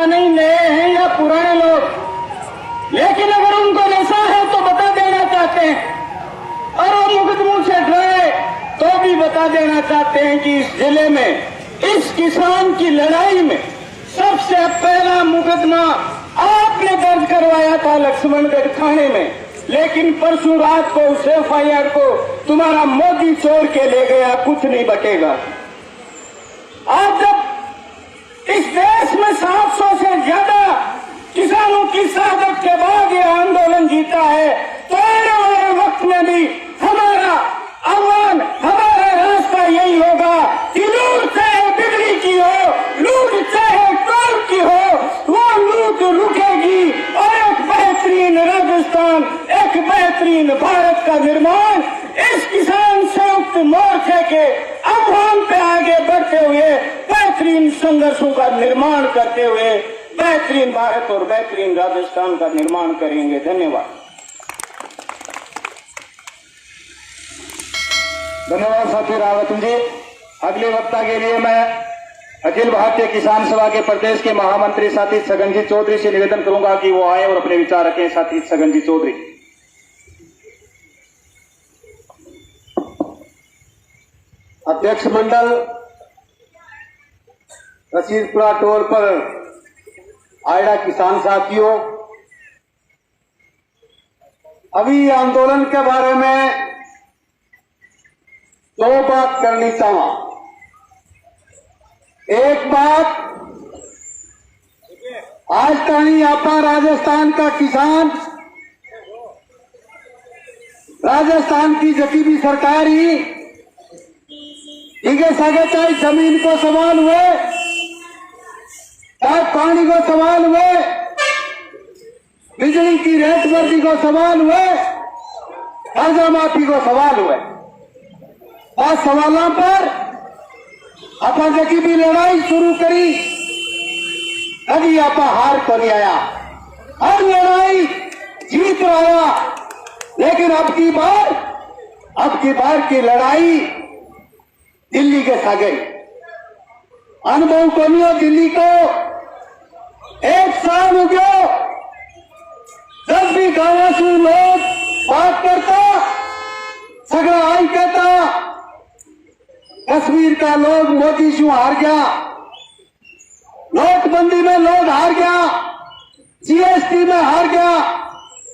नहीं नए हैं या पुराने लोग, लेकिन अगर उनको नशा है तो बता देना चाहते हैं और वो मुकदमों से डरे तो भी बता देना चाहते हैं कि इस जिले में इस किसान की लड़ाई में सबसे पहला मुकदमा आपने दर्ज करवाया था लक्ष्मणगढ़ थाने में, लेकिन परसों रात को उस एफआईआर को तुम्हारा मोदी छोड़ के ले गया, कुछ नहीं बटेगा। आज जब इस देश में 700 से ज्यादा किसानों की शहादत के बाद ये आंदोलन जीता है, तो आने वाले वक्त में भी हमारा आह्वान, हमारा रास्ता यही होगा कि लूट चाहे बिजली की हो, लूट चाहे टोल की हो, वो लूट रुकेगी और एक बेहतरीन राजस्थान, एक बेहतरीन भारत का निर्माण इस किसान संयुक्त मोर्चे के आह्वान पे आगे बढ़ते हुए बेहतरीन संघर्षों का निर्माण करते हुए बेहतरीन भारत और बेहतरीन राजस्थान का निर्माण करेंगे। धन्यवाद। धन्यवाद साथी रावत जी। अगले वक्ता के लिए मैं अखिल भारतीय किसान सभा के प्रदेश के महामंत्री साथी छगनजी चौधरी से निवेदन करूंगा कि वो आए और अपने विचार रखें। साथी छगनजी चौधरी। अध्यक्ष मंडल, रशीदपुरा टोल पर आयडा किसान साथियों, अभी आंदोलन के बारे में दो बात करनी चाहूं। एक बात, आज तानी आपा राजस्थान का किसान, राजस्थान की जकी भी सरकार ही ठीक है, सागे चाहे जमीन को सवाल हुए, चाहे पानी को सवाल हुए, बिजली की रेट वृद्धि को सवाल हुए, कर्जा माफी को सवाल हुए, और सवालों पर अपन जकी भी लड़ाई शुरू करी, अभी आप हार को नहीं आया, हर लड़ाई जीत आया, लेकिन अब की बार की लड़ाई दिल्ली के साथ गई। अनुभव को नहीं हो दिल्ली को, एक साल हो गया, 10 भी गांव से लोग बात करता, सगड़ा आई कहता, कश्मीर का लोग मोदी शू हार गया, नोटबंदी में लोग हार गया, जीएसटी में हार गया,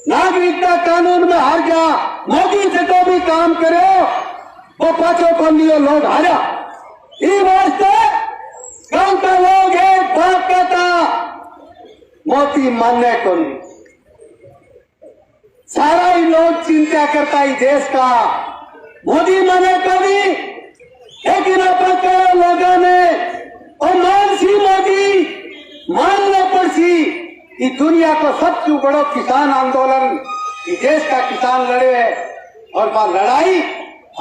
नागरिकता कानून में हार गया, मोदी से तो भी काम करे वो पांचों पंडियों लोग हारा। इस वास्ते गांव का लोग एक बात कहता, मोदी मानने को नहीं, सारा ही लोग चिंता करता ही देश का, मोदी माने को नहीं, लेकिन अपन लोगों ने और मानसी मोदी मानना पड़सी कि दुनिया को सबसे बड़ा किसान आंदोलन देश का किसान लड़े है, और वह लड़ाई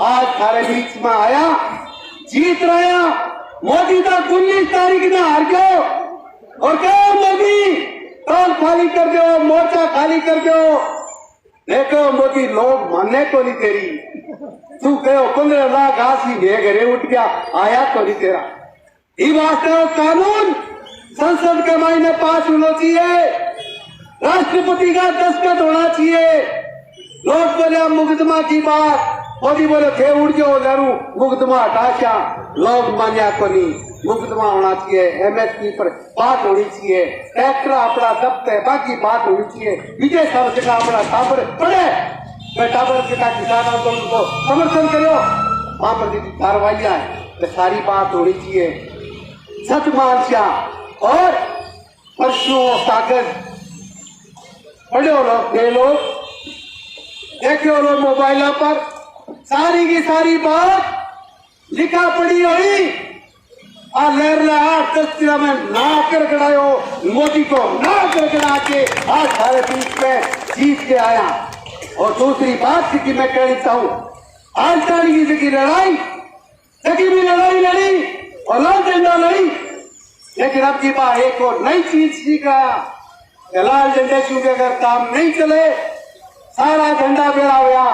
आज थारे बीच में आया, जीत रहा। मोदी तो 19 तारीख में हार गए और कहो मोदी टोल खाली कर दो, मोर्चा खाली कर दो, देखो मोदी लोग मानने को नहीं तेरी, तू कहो 15 लाख हाथी घरे उठ गया, आया तो नहीं तेरा। ये वास्तव कानून संसद के मायने पास होना चाहिए, राष्ट्रपति का दस्तखत होना चाहिए। लोग बोले मुकदमा की बात, मोदी बोले थे उड़ जाओ लड़ू, मुकदमा हटाशा, लोग मान्या को नहीं, मुकदमा होना चाहिए, एमएसपी पर बात होनी चाहिए, ट्रैक्टर अपना दबते बाकी बात होनी चाहिए, विजय सब जगह अपना टाबर पड़े, टाबर जगह किसान आंदोलन को समर्थन करो, वहां पर कार्रवाइयां तो सारी बात होनी चाहिए। सच मानसिया और परसों कागज पढ़े लोग, दे लोग देखे लोग मोबाइल पर सारी की सारी बात लिखा पड़ी हुई, और लहर 8-10 दिन में ना गड़गड़ायो, मोदी को ना गड़गड़ा के आज सारे बीच में जीत के आया। और दूसरी बात की मैं कहना चाहूं, आज तारीख की लड़ाई जगी भी लड़ाई लड़ी और लाल झंडा लड़ी, लेकिन अब की बात एक और नई चीज सीख आया, लाल झंडे चूंकि अगर काम नहीं चले, सारा झंडा बेड़ा हुआ,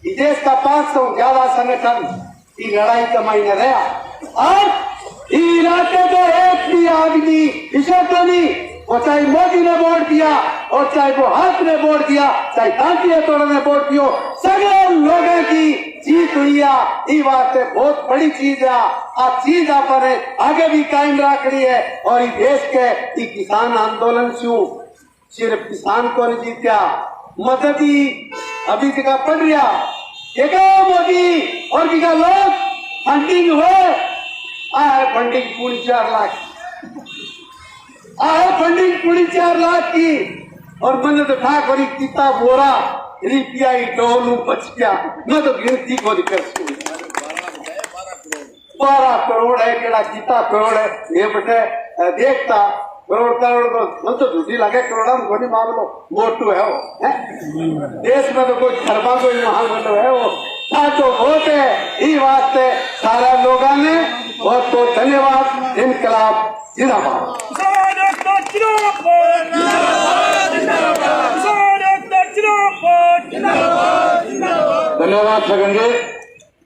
देश का 500 ज्यादा संगठन की लड़ाई का मायने रहा। और इलाके के एक भी आदमी इसे तो नहीं, और चाहे मोदी ने वोट दिया और चाहे वो हाथ ने वोट दिया, चाहे कांटिया तोड़ ने वोट दियो, सगले लोगों की जीत हुई है। ये बात बहुत बड़ी चीज है। आप चीज आपने आगे भी कायम रखनी है। और ये देश के ये किसान आंदोलन से सिर्फ किसान को नहीं जीत्या, मदद ही अभी जगह पड़ रहा है मोदी और बिका लोग फंडिंग हुए आए, फंडिंग पूरी 4 लाख आए, फंडिंग पूरी 4 लाख की। और मैंने तो ठाकुर किता बोरा रिपिया डोलू बच गया, मैं तो गिनती को दिक्कत 12 करोड़ है, केड़ा किता करोड़ है ये बटे देखता करोड़ को मन तो झूठी लगे, करोड़ा में कोई मान लो मोटू है वो है? देश में तो कोई खरबा कोई महामंडल है वो तो वोट है। ये वास्ते सारा लोगों ने बहुत बहुत धन्यवाद। इनकलाब जिंदाबाद। धन्यवाद छगन जी।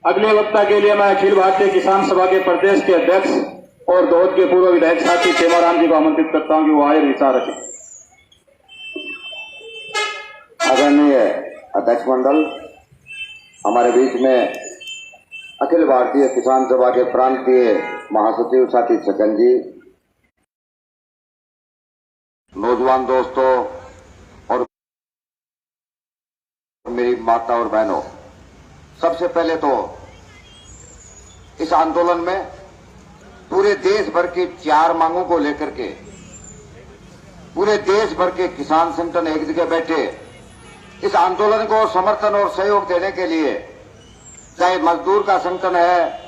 अगले वक्ता के लिए मैं अखिल भारतीय किसान सभा के प्रदेश के अध्यक्ष और दौद के पूर्व विधायक साथी खेमाराम जी को आमंत्रित करता हूं कि वो आए विचार रखें। आदरणीय अध्यक्ष मंडल, हमारे बीच में अखिल भारतीय किसान सभा के प्रांतीय महासचिव साथी छगन जी, नौजवान दोस्तों और मेरी माता और बहनों, सबसे पहले तो इस आंदोलन में पूरे देश भर की 4 मांगों को लेकर के पूरे देश भर के किसान संगठन एक जगह बैठे इस आंदोलन को समर्थन और सहयोग देने के लिए, चाहे मजदूर का संगठन है,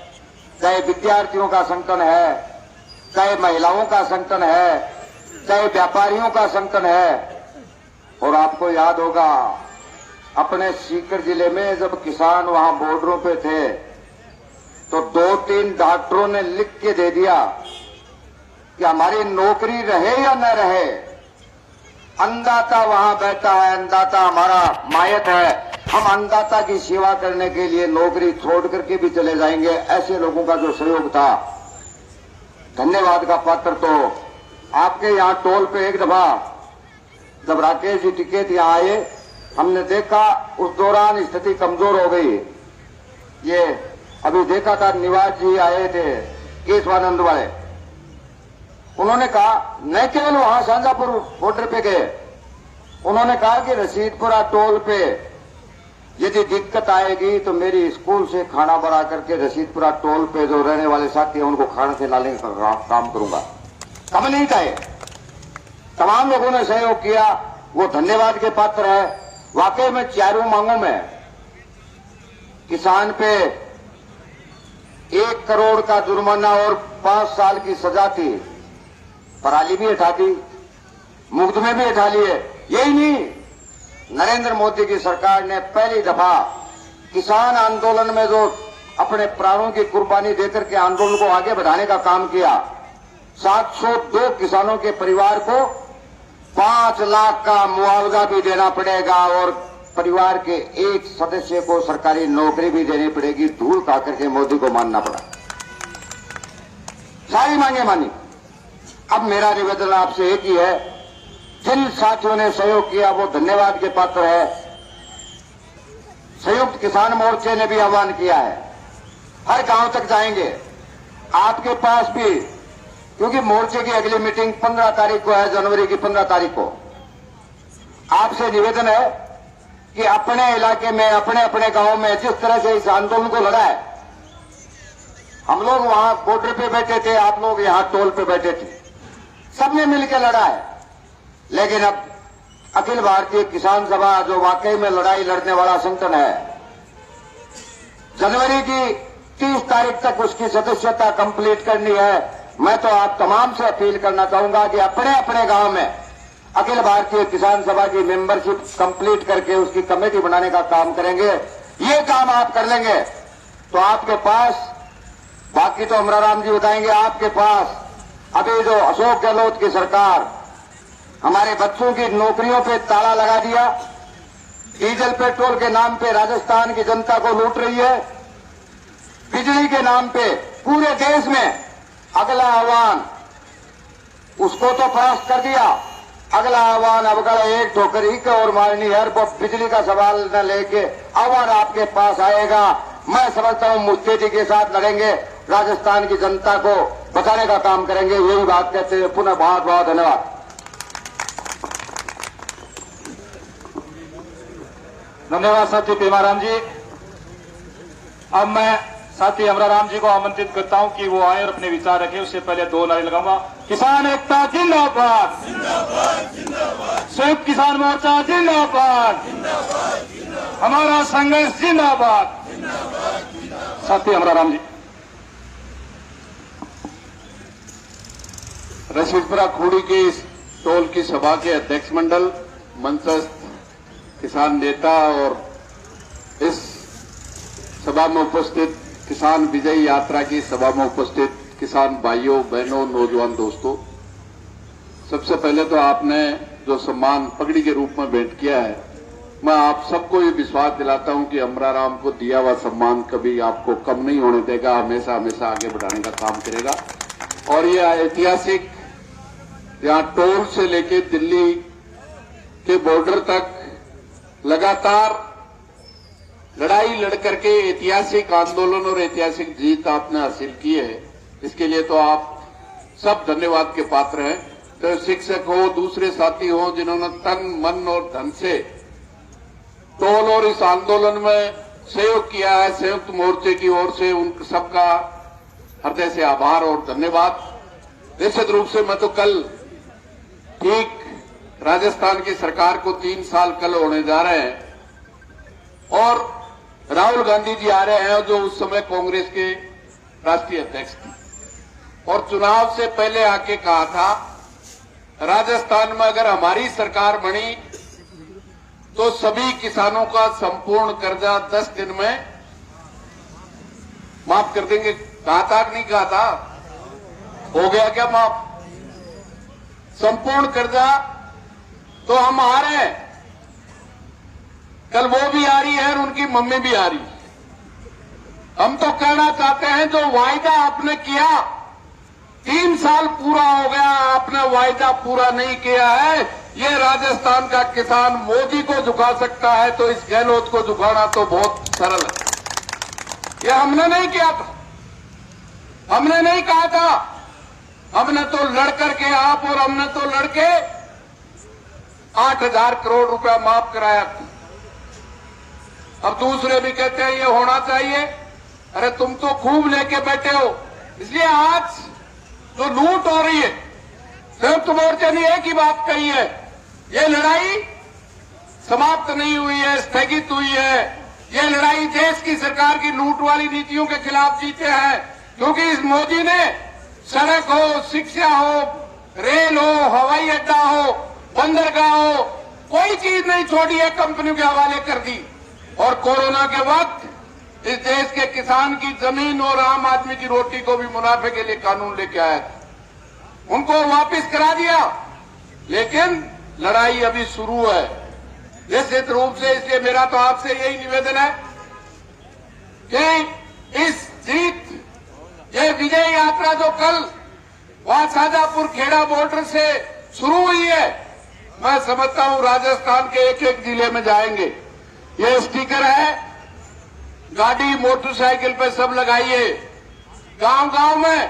चाहे विद्यार्थियों का संगठन है, चाहे महिलाओं का संगठन है, चाहे व्यापारियों का संगठन है। और आपको याद होगा अपने सीकर जिले में जब किसान वहां बॉर्डरों पे थे तो 2-3 डॉक्टरों ने लिख के दे दिया कि हमारी नौकरी रहे या न रहे, अन्नदाता वहां बैठा है, अन्नदाता हमारा मायत है, हम अन्नदाता की सेवा करने के लिए नौकरी छोड़ करके भी चले जाएंगे। ऐसे लोगों का जो सहयोग था, धन्यवाद का पात्र तो आपके यहाँ टोल पे एक दफा जब राकेश जी टिकैत यहाँ आए, हमने देखा उस दौरान स्थिति कमजोर हो गई। ये अभी देखा था निवास जी आए थे केशवानंद वाले, उन्होंने कहा न केवल वहां शांजापुर बॉर्डर पे गए, उन्होंने कहा कि रशीदपुरा टोल पे यदि दिक्कत आएगी तो मेरी स्कूल से खाना बना करके रशीदपुरा टोल पे जो रहने वाले साथी हैं उनको खाना खिलाने का काम करूंगा। कम नहीं था, तमाम लोगों ने सहयोग किया, वो धन्यवाद के पात्र है। वाकई में 4 मांगों में किसान पे 1 करोड़ का जुर्माना और 5 साल की सजा थी, पराली भी हटा दी, मुकदमे भी हटा लिए। यही नहीं, नरेंद्र मोदी की सरकार ने पहली दफा किसान आंदोलन में जो अपने प्राणों की कुर्बानी देकर के आंदोलन को आगे बढ़ाने का काम किया, 702 किसानों के परिवार को 5 लाख का मुआवजा भी देना पड़ेगा और परिवार के एक सदस्य को सरकारी नौकरी भी देनी पड़ेगी। धूल खा करके मोदी को मानना पड़ा, सारी मांगे मानी। अब मेरा निवेदन आपसे एक ही है, जिन साथियों ने सहयोग किया वो धन्यवाद के पात्र है। संयुक्त किसान मोर्चे ने भी आह्वान किया है, हर गांव तक जाएंगे, आपके पास भी, क्योंकि मोर्चे की अगली मीटिंग 15 तारीख को है, जनवरी की 15 तारीख को। आपसे निवेदन है कि अपने इलाके में, अपने अपने गांव में जिस तरह से इस आंदोलन को लड़ा है, हम लोग वहां बॉर्डर पे बैठे थे, आप लोग यहां टोल पे बैठे थे, सबने मिलकर लड़ा है। लेकिन अब अखिल भारतीय किसान सभा जो वाकई में लड़ाई लड़ने वाला संगठन है, जनवरी की 30 तारीख तक उसकी सदस्यता कंप्लीट करनी है। मैं तो आप तमाम से अपील करना चाहूंगा कि अपने अपने गांव में अखिल भारतीय किसान सभा की मेंबरशिप कंप्लीट करके उसकी कमेटी बनाने का काम करेंगे। ये काम आप कर लेंगे तो आपके पास, बाकी तो अमराराम जी बताएंगे, आपके पास अभी जो अशोक गहलोत की सरकार हमारे बच्चों की नौकरियों पे ताला लगा दिया, डीजल पेट्रोल के नाम पे राजस्थान की जनता को लूट रही है, बिजली के नाम पे पूरे देश में अगला आह्वान, उसको तो परास्त कर दिया। अगला आह्वान अब अगर एक ठोकर ही और मारनी है, वो बिजली का सवाल न लेके आह्वान आपके पास आएगा। मैं समझता हूं मुस्तैदी के साथ लड़ेंगे, राजस्थान की जनता को बचाने का काम करेंगे। यही बात कहते हुए पुनः बहुत बहुत धन्यवाद। धन्यवाद साथी पेमाराम जी। अब मैं साथी अमराराम जी को आमंत्रित करता हूं कि वो आए और अपने विचार रखें। उससे पहले 2 नारे लगाऊंगा। किसान एकता जिंदाबाद, संयुक्त किसान मोर्चा जिंदाबाद, हमारा संघर्ष जिंदाबाद। साथी अमराराम जी। रशीदपुरा खूड़ी के इस टोल की सभा के अध्यक्ष मंडल, मंचस्थ किसान नेता और इस सभा में उपस्थित किसान विजय यात्रा की सभा में उपस्थित किसान भाइयों बहनों नौजवान दोस्तों, सबसे पहले तो आपने जो सम्मान पगड़ी के रूप में भेंट किया है, मैं आप सबको ये विश्वास दिलाता हूं कि अमराराम को दिया हुआ सम्मान कभी आपको कम नहीं होने देगा, हमेशा हमेशा आगे बढ़ाने का काम करेगा। और ये ऐतिहासिक यहाँ टोल से लेके दिल्ली के बॉर्डर तक लगातार लड़ाई लड़कर के ऐतिहासिक आंदोलन और ऐतिहासिक जीत आपने हासिल की है। इसके लिए तो आप सब धन्यवाद के पात्र हैं। तो शिक्षक हो, दूसरे साथी हो, जिन्होंने तन मन और धन से टोल और इस आंदोलन में सहयोग किया है, संयुक्त मोर्चे की ओर से उन सबका हृदय से आभार और धन्यवाद। निश्चित रूप से मैं तो कल ठीक राजस्थान की सरकार को 3 साल कल होने जा रहे हैं और राहुल गांधी जी आ रहे हैं जो उस समय कांग्रेस के राष्ट्रीय अध्यक्ष थे और चुनाव से पहले आके कहा था राजस्थान में अगर हमारी सरकार बनी तो सभी किसानों का संपूर्ण कर्जा 10 दिन में माफ कर देंगे। कहा था कि नहीं कहा था? हो गया क्या माफ? संपूर्ण कर्जा तो हम आ रहे हैं, कल वो भी आ रही है और उनकी मम्मी भी आ रही है। हम तो कहना चाहते हैं जो वायदा आपने किया 3 साल पूरा हो गया, आपने वायदा पूरा नहीं किया है। ये राजस्थान का किसान मोदी को झुका सकता है तो इस गहलोत को झुकाना तो बहुत सरल है। ये हमने नहीं किया था, हमने नहीं कहा था, हमने तो लड़कर के आप और हमने तो लड़के 8,000 करोड़ रुपया माफ कराया था। अब दूसरे भी कहते हैं ये होना चाहिए। अरे तुम तो खूब लेके बैठे हो, इसलिए आज जो लूट हो रही है, संयुक्त मोर्चे ने एक ही बात कही है, ये लड़ाई समाप्त नहीं हुई है, स्थगित हुई है। ये लड़ाई देश की सरकार की लूट वाली नीतियों के खिलाफ जीते हैं, क्योंकि इस मोदी ने सड़क हो, शिक्षा हो, रेल हो, हवाई अड्डा हो, बंदरगाह हो, कोई चीज नहीं छोड़ी है, कंपनियों के हवाले कर दी। और कोरोना के वक्त इस देश के किसान की जमीन और आम आदमी की रोटी को भी मुनाफे के लिए कानून लेके आया था, उनको वापस करा दिया। लेकिन लड़ाई अभी शुरू है निश्चित रूप से। इसलिए मेरा तो आपसे यही निवेदन है कि इस जीत, ये विजय यात्रा जो कल वहां शाजापुर खेड़ा बॉर्डर से शुरू हुई है, मैं समझता हूं राजस्थान के एक एक जिले में जाएंगे। ये स्टिकर है, गाड़ी मोटरसाइकिल पे सब लगाइए, गांव गांव में।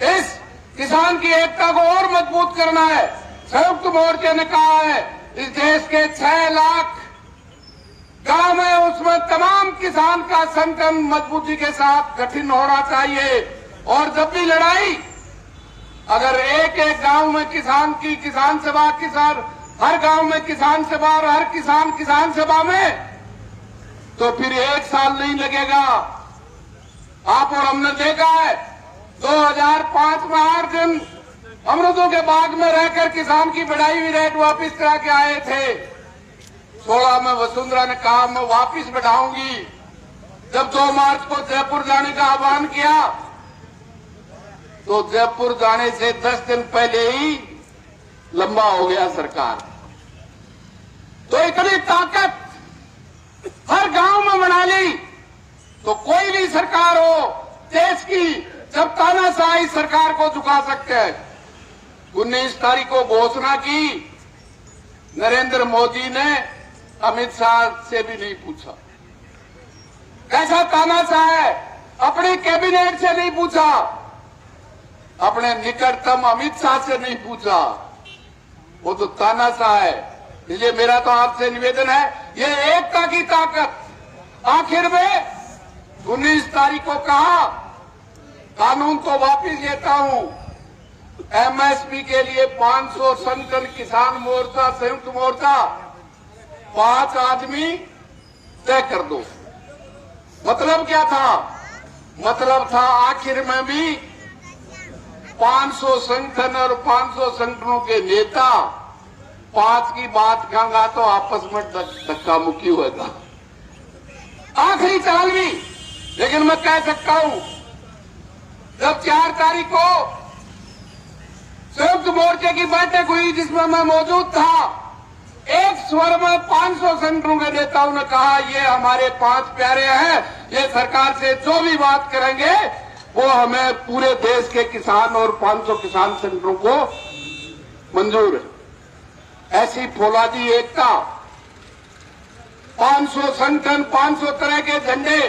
इस किसान की एकता को और मजबूत करना है। संयुक्त मोर्चे ने कहा है इस देश के 6 लाख गांव है, उसमें तमाम किसान का संगठन मजबूती के साथ गठन होना चाहिए। और जब भी लड़ाई, अगर एक एक गांव में किसान की किसान सभा, किसान हर गांव में किसान सभा और हर किसान किसान सभा में, तो फिर 1 साल नहीं लगेगा। आप और हमने देखा है 2005 में 8 दिन अमृतों के बाग में रहकर किसान की बढ़ाई हुई रेट वापस करा के आए थे। 16 में वसुंधरा ने कहा मैं वापस बढ़ाऊंगी। जब 2 मार्च को जयपुर जाने का आह्वान किया तो जयपुर जाने से 10 दिन पहले ही लंबा हो गया सरकार। तो इतनी ताकत हर गांव में बना ली तो कोई भी सरकार हो देश की, जब तानाशाही सरकार को झुका सकते हैं। 19 तारीख को घोषणा की, नरेंद्र मोदी ने अमित शाह से भी नहीं पूछा। कैसा तानाशाह है, अपने कैबिनेट से नहीं पूछा, अपने निकटतम अमित शाह से नहीं पूछा, वो तो तानाशाह है। इसलिए मेरा तो आपसे निवेदन है, ये एकता की ताकत। आखिर में 19 तारीख को कहा कानून तो वापिस लेता हूं, एमएसपी के लिए 500 संगठन, किसान मोर्चा, संयुक्त मोर्चा, 5 आदमी तय कर दो। मतलब क्या था? मतलब था आखिर में भी 500 संगठन और 500 संगठनों के नेता 5 की बात कहेंगा तो आपस में धक्का मुक्की होगा। आखिरी चाल भी, लेकिन मैं कह सकता हूं, जब 4 तारीख को संयुक्त मोर्चे की बैठक हुई जिसमें मैं मौजूद था, एक स्वर में 500 संगठनों के नेताओं ने कहा ये हमारे 5 प्यारे हैं, ये सरकार से जो भी बात करेंगे वो हमें पूरे देश के किसान और 500 किसान संगठनों को मंजूर है। ऐसी फौलादी एकता, 500 संगठन, 500 तरह के झंडे,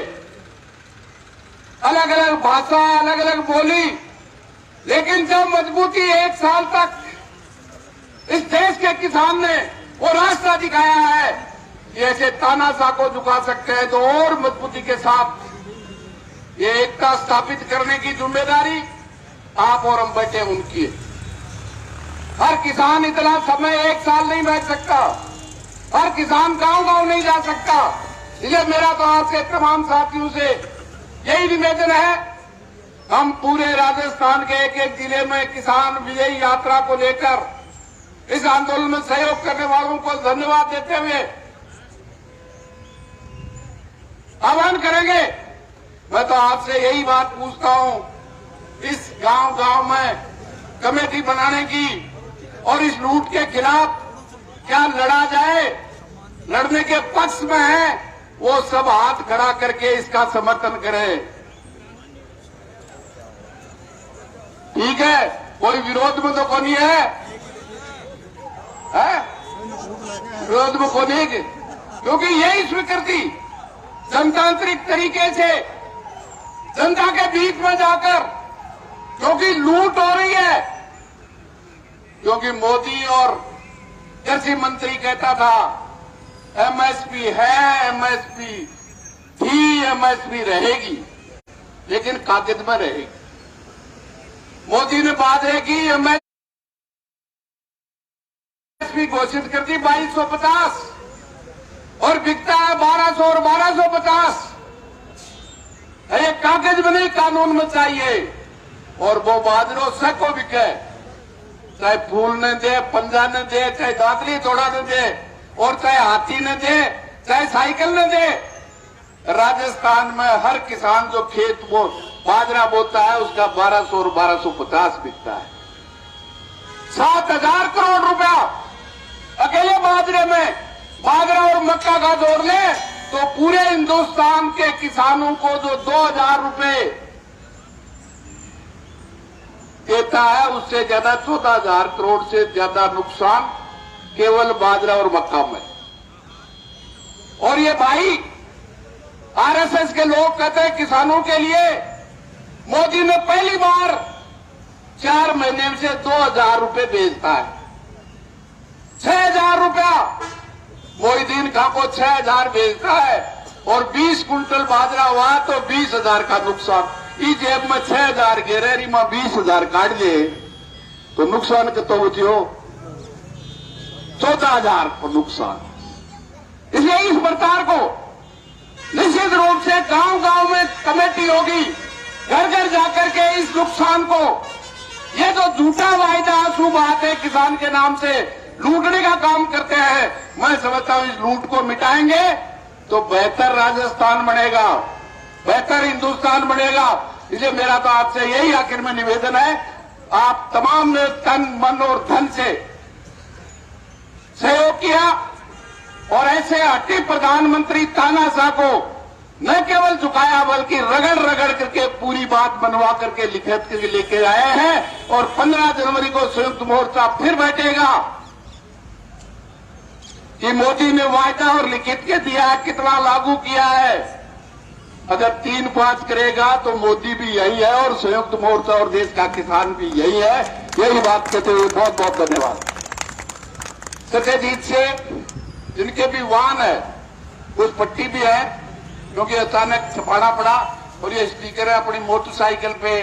अलग अलग भाषा, अलग अलग बोली, लेकिन जब मजबूती 1 साल तक इस देश के किसान ने वो रास्ता दिखाया है कि ऐसे तानाशाह को झुका सकते हैं, तो और मजबूती के साथ ये एकता स्थापित करने की जिम्मेदारी आप और हम बैठे उनकी है। हर किसान इतना समय 1 साल नहीं बैठ सकता, हर किसान गांव-गांव नहीं जा सकता। इसलिए मेरा तो आपसे तमाम साथियों से यही निवेदन है, हम पूरे राजस्थान के एक-एक जिले में किसान विजयी यात्रा को लेकर इस आंदोलन में सहयोग करने वालों को धन्यवाद देते हुए आह्वान करेंगे। मैं तो आपसे यही बात पूछता हूं, इस गांव-गांव में कमेटी बनाने की और इस लूट के खिलाफ क्या लड़ा जाए, लड़ने के पक्ष में है वो सब हाथ खड़ा करके इसका समर्थन करें। ठीक है, कोई विरोध में तो कौन है? विरोध में कौन है? क्योंकि यही स्वीकृति जनतांत्रिक तरीके से जनता के बीच में जाकर, क्योंकि लूट हो रही है, क्योंकि मोदी और कृषि मंत्री कहता था एमएसपी है, एमएसपी थी, एमएसपी रहेगी, लेकिन कागज में रहेगी। मोदी ने बात है कि एमएसपी घोषित कर दी 2250 और बिकता है 1200 और 1250। ये कागज में नहीं, कानून में चाहिए। और वो बाजरो सको बिके, चाहे फूल न दे, पंजा न दे, चाहे दातली थोड़ा न दे, और चाहे हाथी न दे, चाहे साइकिल न दे। राजस्थान में हर किसान जो खेत वो बाजरा बोता है उसका 1200 और 1250 बिकता है। 7000 करोड़ रुपया अकेले बाजरे में, बाजरा और मक्का का जोड़ ले तो पूरे हिंदुस्तान के किसानों को जो 2000 रुपए देता है उससे ज्यादा 14,000 करोड़ से ज्यादा नुकसान केवल बाजरा और मक्का में। और ये भाई आरएसएस के लोग कहते हैं किसानों के लिए मोदी ने पहली बार 4 महीने से 2000 रुपए भेजता है। 6000 रुपया मोहिदीन खां को 6000 भेजता है और 20 कुंटल बाजरा हुआ तो 20,000 का नुकसान। इस जेब में 6000 गिरेरी में 20,000 काट दे तो नुकसान कितना हो? 14,000 को नुकसान। इसलिए इस प्रकार को निश्चित रूप से गांव-गांव में कमेटी होगी, घर घर जाकर के इस नुकसान को, ये जो झूठा वायदा आंसू बहाते किसान के नाम से लूटने का काम करते हैं, मैं समझता हूं इस लूट को मिटाएंगे तो बेहतर राजस्थान बनेगा, बेहतर हिंदुस्तान बनेगा। इसलिए मेरा तो आपसे यही आखिर में निवेदन है, आप तमाम ने तन मन और धन से सहयोग किया और ऐसे हट्टी प्रधानमंत्री तानाशाह को न केवल झुकाया बल्कि रगड़ रगड़ करके पूरी बात बनवा करके लिखित के लेके आए हैं। और 15 जनवरी को संयुक्त मोर्चा फिर बैठेगा कि मोदी ने वायदा और लिखित के दिया है, कितना लागू किया है। अगर 3-5 करेगा तो मोदी भी यही है और संयुक्त मोर्चा और देश का किसान भी यही है। यही बात कहते हुए बहुत बहुत धन्यवाद। सत्यजीत से जिनके भी वाहन है कुछ पट्टी भी है क्योंकि अचानक छपाना पड़ा, और ये स्पीकर है अपनी मोटरसाइकिल पे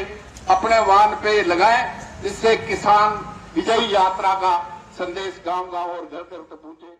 अपने वाहन पे लगाएं, जिससे किसान विजयी यात्रा का संदेश गांव गांव और घर घर तक पहुंचे।